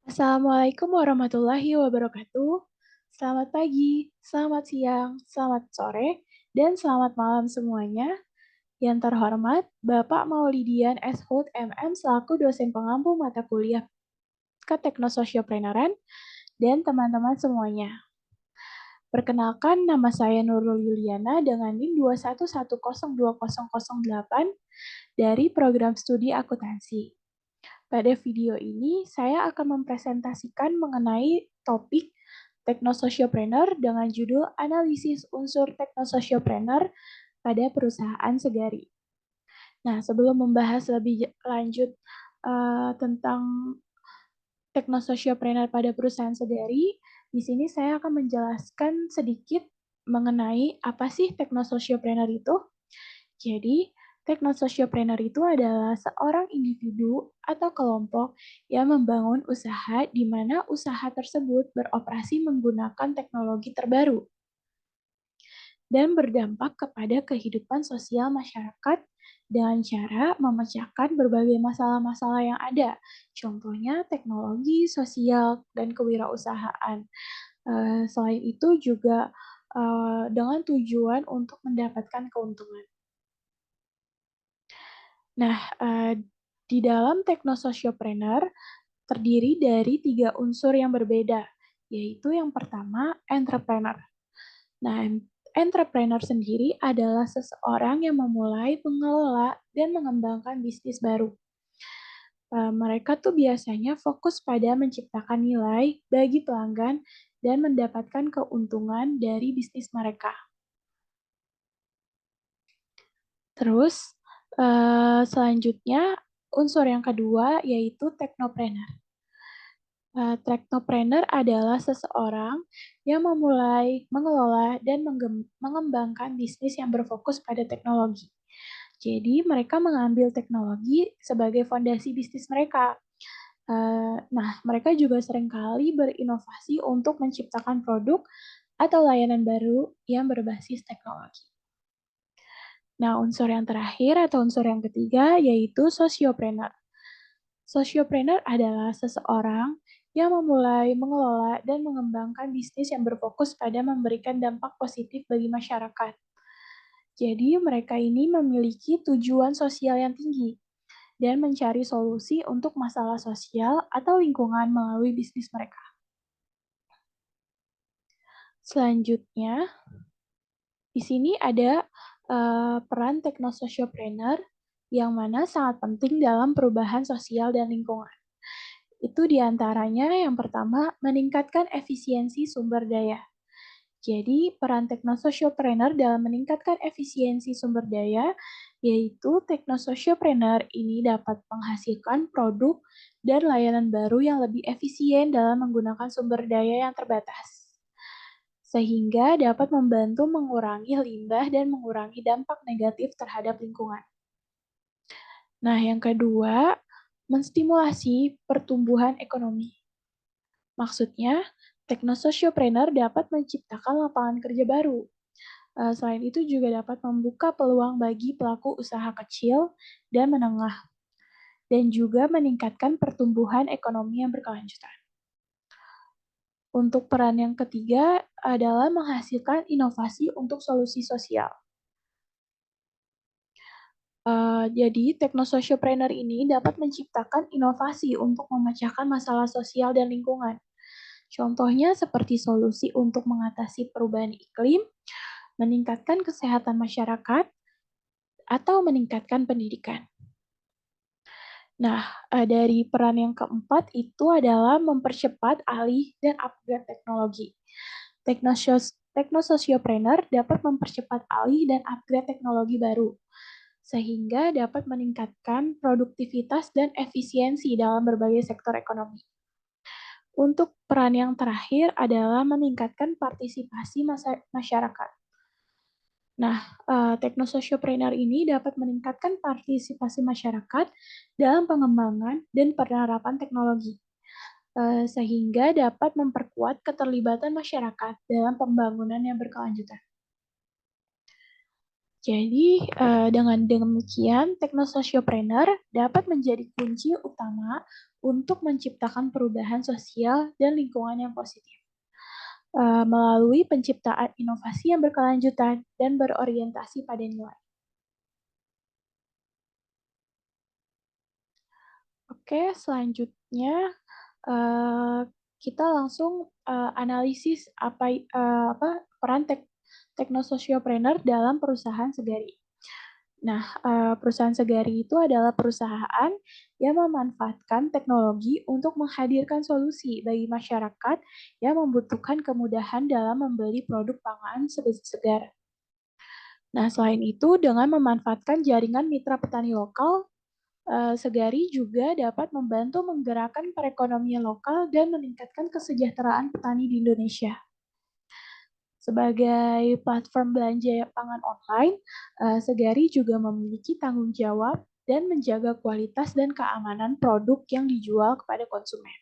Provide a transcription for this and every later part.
Assalamualaikum warahmatullahi wabarakatuh. Selamat pagi, selamat siang, selamat sore, dan selamat malam semuanya. Yang terhormat, Bapak Maulidian S. Hood MM selaku dosen pengampu mata kuliah Teknososiopreneran dan teman-teman semuanya. Perkenalkan, nama saya Nurul Yuliana dengan NIM 211020008 dari program studi akuntansi. Pada video ini, saya akan mempresentasikan mengenai topik Teknososiopreneur dengan judul Analisis Unsur Teknososiopreneur pada Perusahaan Segari. Nah, sebelum membahas lebih lanjut tentang Teknososiopreneur pada Perusahaan Segari, di sini saya akan menjelaskan sedikit mengenai apa sih Teknososiopreneur itu. Jadi, teknososiopreneur itu adalah seorang individu atau kelompok yang membangun usaha di mana usaha tersebut beroperasi menggunakan teknologi terbaru dan berdampak kepada kehidupan sosial masyarakat dengan cara memecahkan berbagai masalah-masalah yang ada. Contohnya teknologi, sosial, dan kewirausahaan. Selain itu juga dengan tujuan untuk mendapatkan keuntungan. Nah, di dalam teknososiopreneur terdiri dari 3 unsur yang berbeda, yaitu yang pertama, entrepreneur. Nah, entrepreneur sendiri adalah seseorang yang memulai, mengelola, dan mengembangkan bisnis baru. Mereka tuh biasanya fokus pada menciptakan nilai bagi pelanggan dan mendapatkan keuntungan dari bisnis mereka. Terus, selanjutnya unsur yang kedua yaitu teknopreneur. Teknopreneur adalah seseorang yang memulai, mengelola, dan mengembangkan bisnis yang berfokus pada teknologi. Jadi, mereka mengambil teknologi sebagai fondasi bisnis mereka. Nah, mereka juga seringkali berinovasi untuk menciptakan produk atau layanan baru yang berbasis teknologi. Nah, unsur yang terakhir atau unsur yang ketiga yaitu sosiopreneur. Sosiopreneur adalah seseorang yang memulai, mengelola, dan mengembangkan bisnis yang berfokus pada memberikan dampak positif bagi masyarakat. Jadi, mereka ini memiliki tujuan sosial yang tinggi dan mencari solusi untuk masalah sosial atau lingkungan melalui bisnis mereka. Selanjutnya, di sini ada peran teknososiopreneur yang mana sangat penting dalam perubahan sosial dan lingkungan. Itu diantaranya yang pertama, meningkatkan efisiensi sumber daya. Jadi, peran teknososiopreneur dalam meningkatkan efisiensi sumber daya, yaitu teknososiopreneur ini dapat menghasilkan produk dan layanan baru yang lebih efisien dalam menggunakan sumber daya yang terbatas, sehingga dapat membantu mengurangi limbah dan mengurangi dampak negatif terhadap lingkungan. Nah, yang kedua, menstimulasi pertumbuhan ekonomi. Maksudnya, teknososiopreneur dapat menciptakan lapangan kerja baru. Selain itu juga dapat membuka peluang bagi pelaku usaha kecil dan menengah, dan juga meningkatkan pertumbuhan ekonomi yang berkelanjutan. Untuk peran yang ketiga adalah menghasilkan inovasi untuk solusi sosial. Jadi, teknososiopreneur ini dapat menciptakan inovasi untuk memecahkan masalah sosial dan lingkungan. Contohnya seperti solusi untuk mengatasi perubahan iklim, meningkatkan kesehatan masyarakat, atau meningkatkan pendidikan. Nah, dari peran yang keempat itu adalah mempercepat alih dan upgrade teknologi. Teknososiopreneur dapat mempercepat alih dan upgrade teknologi baru, sehingga dapat meningkatkan produktivitas dan efisiensi dalam berbagai sektor ekonomi. Untuk peran yang terakhir adalah meningkatkan partisipasi masyarakat. Nah, teknososiopreneur ini dapat meningkatkan partisipasi masyarakat dalam pengembangan dan penerapan teknologi, sehingga dapat memperkuat keterlibatan masyarakat dalam pembangunan yang berkelanjutan. Jadi, dengan demikian, teknososiopreneur dapat menjadi kunci utama untuk menciptakan perubahan sosial dan lingkungan yang positif melalui penciptaan inovasi yang berkelanjutan dan berorientasi pada nilai. Oke, selanjutnya kita langsung analisis peran teknososiopreneur dalam perusahaan Segari. Nah, perusahaan Segari itu adalah perusahaan yang memanfaatkan teknologi untuk menghadirkan solusi bagi masyarakat yang membutuhkan kemudahan dalam membeli produk pangan segar. Nah, selain itu, dengan memanfaatkan jaringan mitra petani lokal, Segari juga dapat membantu menggerakkan perekonomian lokal dan meningkatkan kesejahteraan petani di Indonesia. Sebagai platform belanja pangan online, Segari juga memiliki tanggung jawab dan menjaga kualitas dan keamanan produk yang dijual kepada konsumen.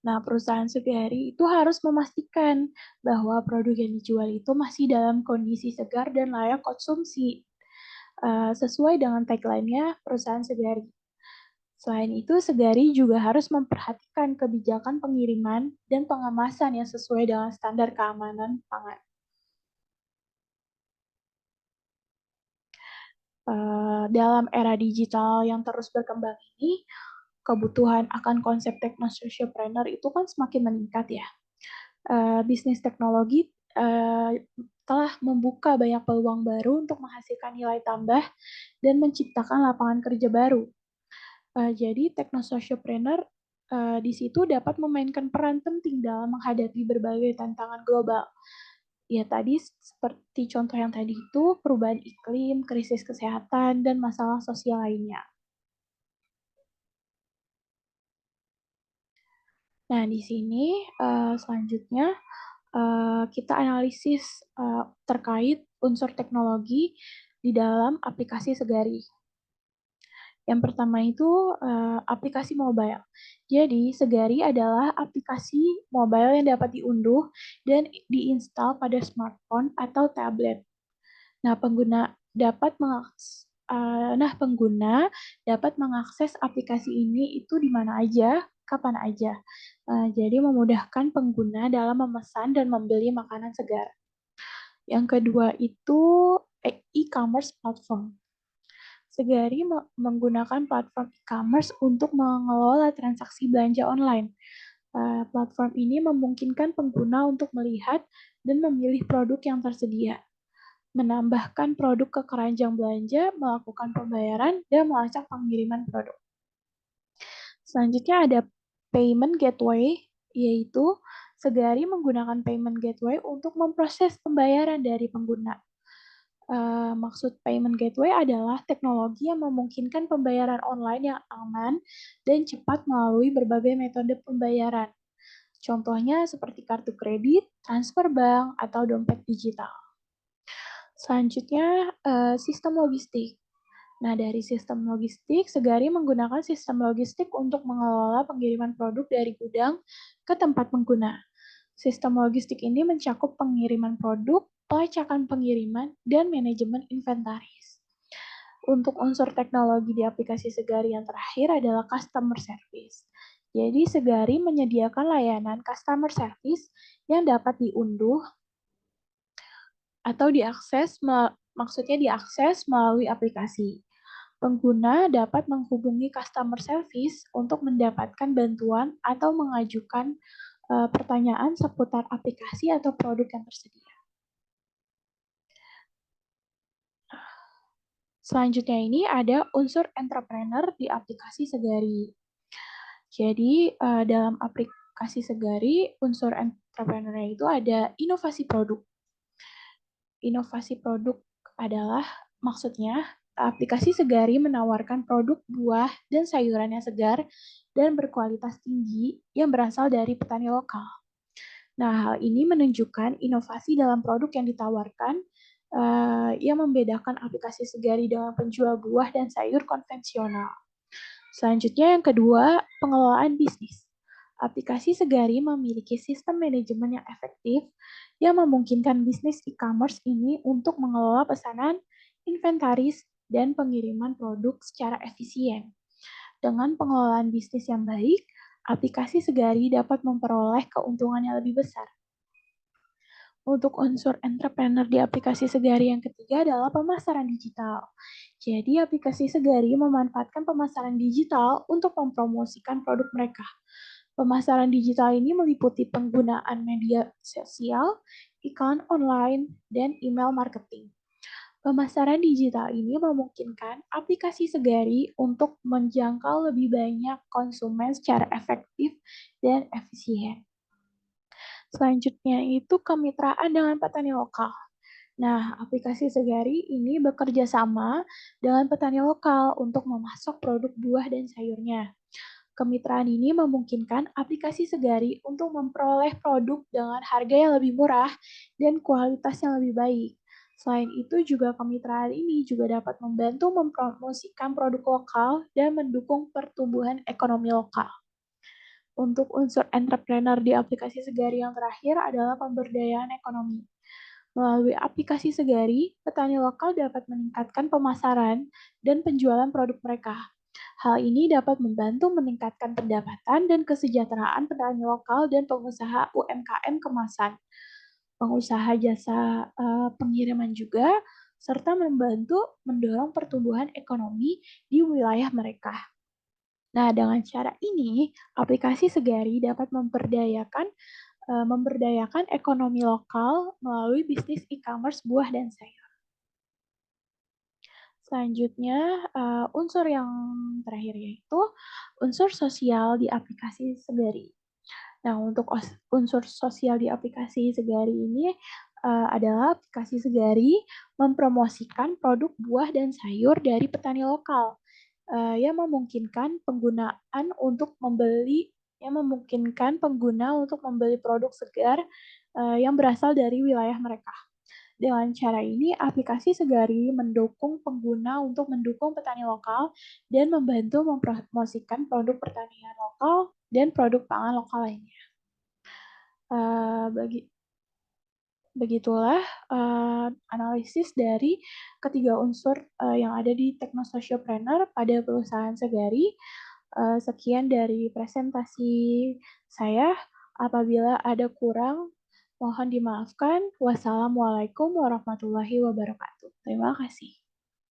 Nah, perusahaan Segari itu harus memastikan bahwa produk yang dijual itu masih dalam kondisi segar dan layak konsumsi, sesuai dengan tagline-nya perusahaan Segari. Selain itu, Segari juga harus memperhatikan kebijakan pengiriman dan pengemasan yang sesuai dengan standar keamanan pangan. Dalam era digital yang terus berkembang ini, kebutuhan akan konsep technosocialpreneur itu kan semakin meningkat ya. Bisnis teknologi telah membuka banyak peluang baru untuk menghasilkan nilai tambah dan menciptakan lapangan kerja baru. Jadi technosocialpreneur di situ dapat memainkan peran penting dalam menghadapi berbagai tantangan global. Ya tadi seperti contoh yang tadi itu perubahan iklim, krisis kesehatan, dan masalah sosial lainnya. Nah, di sini selanjutnya kita analisis terkait unsur teknologi di dalam aplikasi Segari. Yang pertama itu aplikasi mobile. Jadi, Segari adalah aplikasi mobile yang dapat diunduh dan diinstal pada smartphone atau tablet. Nah, pengguna dapat mengakses aplikasi ini itu di mana aja, kapan aja. Jadi memudahkan pengguna dalam memesan dan membeli makanan segar. Yang kedua itu e-commerce platform. Segari menggunakan platform e-commerce untuk mengelola transaksi belanja online. Platform ini memungkinkan pengguna untuk melihat dan memilih produk yang tersedia, menambahkan produk ke keranjang belanja, melakukan pembayaran, dan melacak pengiriman produk. Selanjutnya ada payment gateway, yaitu Segari menggunakan payment gateway untuk memproses pembayaran dari pengguna. Maksud payment gateway adalah teknologi yang memungkinkan pembayaran online yang aman dan cepat melalui berbagai metode pembayaran. Contohnya seperti kartu kredit, transfer bank, atau dompet digital. Selanjutnya, sistem logistik. Nah, dari sistem logistik, Segari menggunakan sistem logistik untuk mengelola pengiriman produk dari gudang ke tempat pengguna. Sistem logistik ini mencakup pengiriman produk, pelacakan pengiriman, dan manajemen inventaris. Untuk unsur teknologi di aplikasi Segari yang terakhir adalah customer service. Jadi, Segari menyediakan layanan customer service yang dapat diunduh atau diakses melalui aplikasi. Pengguna dapat menghubungi customer service untuk mendapatkan bantuan atau mengajukan pertanyaan seputar aplikasi atau produk yang tersedia. Selanjutnya ini ada unsur entrepreneur di aplikasi Segari. Jadi dalam aplikasi Segari, unsur entrepreneur itu ada inovasi produk. Inovasi produk adalah maksudnya aplikasi Segari menawarkan produk buah dan sayuran yang segar dan berkualitas tinggi yang berasal dari petani lokal. Nah, hal ini menunjukkan inovasi dalam produk yang ditawarkan yang membedakan aplikasi Segari dengan penjual buah dan sayur konvensional. Selanjutnya yang kedua, pengelolaan bisnis. Aplikasi Segari memiliki sistem manajemen yang efektif yang memungkinkan bisnis e-commerce ini untuk mengelola pesanan, inventaris, dan pengiriman produk secara efisien. Dengan pengelolaan bisnis yang baik, aplikasi Segari dapat memperoleh keuntungan yang lebih besar. Untuk unsur entrepreneur di aplikasi Segari yang ketiga adalah pemasaran digital. Jadi aplikasi Segari memanfaatkan pemasaran digital untuk mempromosikan produk mereka. Pemasaran digital ini meliputi penggunaan media sosial, iklan online, dan email marketing. Pemasaran digital ini memungkinkan aplikasi Segari untuk menjangkau lebih banyak konsumen secara efektif dan efisien. Selanjutnya itu kemitraan dengan petani lokal. Nah, aplikasi Segari ini bekerja sama dengan petani lokal untuk memasok produk buah dan sayurnya. Kemitraan ini memungkinkan aplikasi Segari untuk memperoleh produk dengan harga yang lebih murah dan kualitas yang lebih baik. Selain itu juga kemitraan ini juga dapat membantu mempromosikan produk lokal dan mendukung pertumbuhan ekonomi lokal. Untuk unsur entrepreneur di aplikasi Segari yang terakhir adalah pemberdayaan ekonomi. Melalui aplikasi Segari, petani lokal dapat meningkatkan pemasaran dan penjualan produk mereka. Hal ini dapat membantu meningkatkan pendapatan dan kesejahteraan petani lokal dan pengusaha UMKM kemasan, pengusaha jasa pengiriman juga, serta membantu mendorong pertumbuhan ekonomi di wilayah mereka. Nah, dengan cara ini, aplikasi Segari dapat memberdayakan ekonomi lokal melalui bisnis e-commerce buah dan sayur. Selanjutnya, unsur yang terakhir yaitu unsur sosial di aplikasi Segari. Nah, untuk unsur sosial di aplikasi Segari ini adalah aplikasi Segari mempromosikan produk buah dan sayur dari petani lokal yang memungkinkan pengguna untuk membeli produk segar yang berasal dari wilayah mereka. Dengan cara ini, aplikasi Segari mendukung pengguna untuk mendukung petani lokal dan membantu mempromosikan produk pertanian lokal dan produk pangan lokal lainnya. Begitulah analisis dari ketiga unsur yang ada di Technosociopreneur pada perusahaan Segari. Sekian dari presentasi saya. Apabila ada kurang, mohon dimaafkan. Wassalamualaikum warahmatullahi wabarakatuh. Terima kasih.